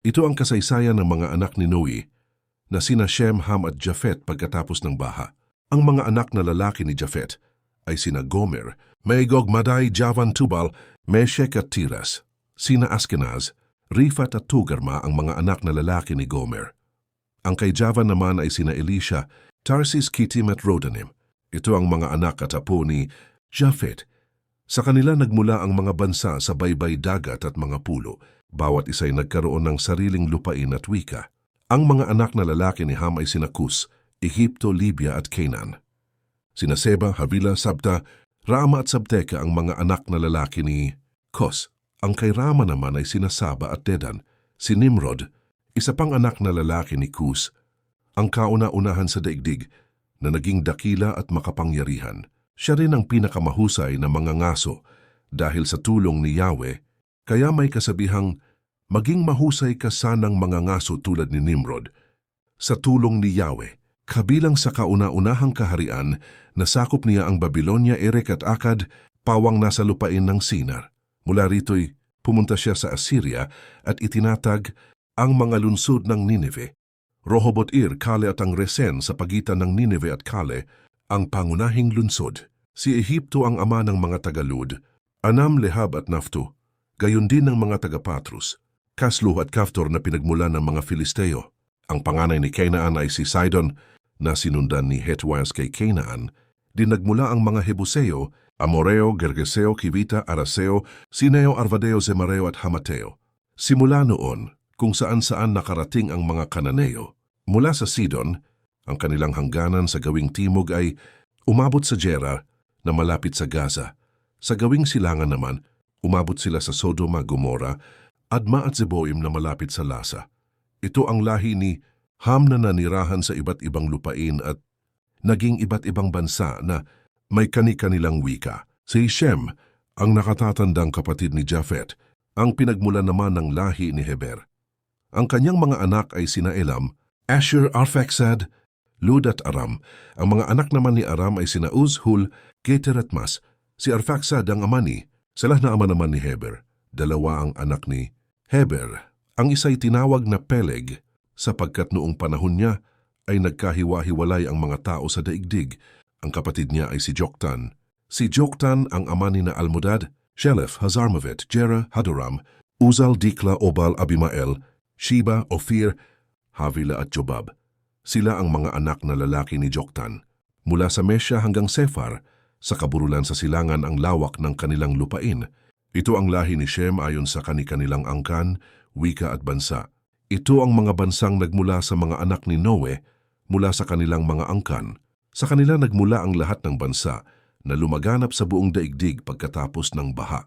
Ito ang kasaysayan ng mga anak ni Noe na sina Shem, Ham at Japhet pagkatapos ng baha. Ang mga anak na lalaki ni Japhet ay sina Gomer, Magog, Madai, Javan, Tubal, Meshech at Tiras. Sina Askenaz, Rifat at Tugarma ang mga anak na lalaki ni Gomer. Ang kay Javan naman ay sina Elisha, Tarsis, Kittim at Rodanim. Ito ang mga anak at apo ni Japhet. Sa kanila nagmula ang mga bansa sa baybay dagat at mga pulo. Bawat isa'y nagkaroon ng sariling lupain at wika. Ang mga anak na lalaki ni Ham ay sina Cus, Ehipto, Libya at Canaan. Sina Seba, Havila, Sabta, Rama at Sabteka ang mga anak na lalaki ni Cos. Ang kay Rama naman ay sina Saba at Dedan. Si Nimrod, isa pang anak na lalaki ni Cus, ang kauna-unahan sa daigdig na naging dakila at makapangyarihan. Siya rin ang pinakamahusay na mga ngaso dahil sa tulong ni Yahweh, kaya may kasabihang maging mahusay ka sanang mga ngaso tulad ni Nimrod. Sa tulong ni Yahweh, kabilang sa kauna-unahang kaharian, nasakop niya ang Babylonia, Erek at Akkad, pawang nasa lupain ng Sinar. Mula rito'y pumunta siya sa Assyria at itinatag ang mga lungsod ng Nineveh. Rehoboth-ir, Kale at ang Resen sa pagitan ng Nineveh at Kale, ang pangunahing lungsod. Si Ehipto ang ama ng mga taga-Lud, Anam, Lehab at Nafto, gayon din ng mga taga-Patrus, Kasluh at Kaftor na pinagmulan ng mga Filisteo. Ang panganay ni Canaan ay si Sidon na sinundan ni Hetwas kay Canaan. Dinagmula ang mga Hebuseo, Amoreo, Gergeseo, Kivita, Araseo, Sineo, Arvadeo, Zemareo at Hamateo. Simula noon, kung saan-saan nakarating ang mga Kananeo. Mula sa Sidon, ang kanilang hangganan sa gawing timog ay umabot sa Gera na malapit sa Gaza. Sa gawing silangan naman, umabot sila sa Sodoma, Gomora, Adma at Zeboim na malapit sa Lasa. Ito ang lahi ni Ham na nanirahan sa iba't ibang lupain at naging iba't ibang bansa na may kani-kanilang wika. Si Shem, ang nakatatandang kapatid ni Japhet, ang pinagmulan naman ng lahi ni Heber. Ang kanyang mga anak ay sina Elam, Asher, Arphaxad, Lud at Aram. Ang mga anak naman ni Aram ay sina Uz, Hul, Geter at Mas. Si Arphaxad ang ama ni, sila na ama naman ni Heber. Dalawa ang anak ni Heber. Ang isa'y tinawag na Peleg sapagkat noong panahon niya ay nagkahiwa-hiwalay ang mga tao sa daigdig. Ang kapatid niya ay si Joktan. Si Joktan ang ama ni na Almodad, Shelef, Hazarmavet, Jera, Hadoram, Uzal, Dikla, Obal, Abimael, Sheba, Ophir, Havila at Jobab. Sila ang mga anak na lalaki ni Joktan. Mula sa Mesya hanggang Sephar, sa kaburulan sa silangan ang lawak ng kanilang lupain. Ito ang lahi ni Shem ayon sa kani-kanilang angkan, wika at bansa. Ito ang mga bansang nagmula sa mga anak ni Noe mula sa kanilang mga angkan. Sa kanila nagmula ang lahat ng bansa na lumaganap sa buong daigdig pagkatapos ng baha.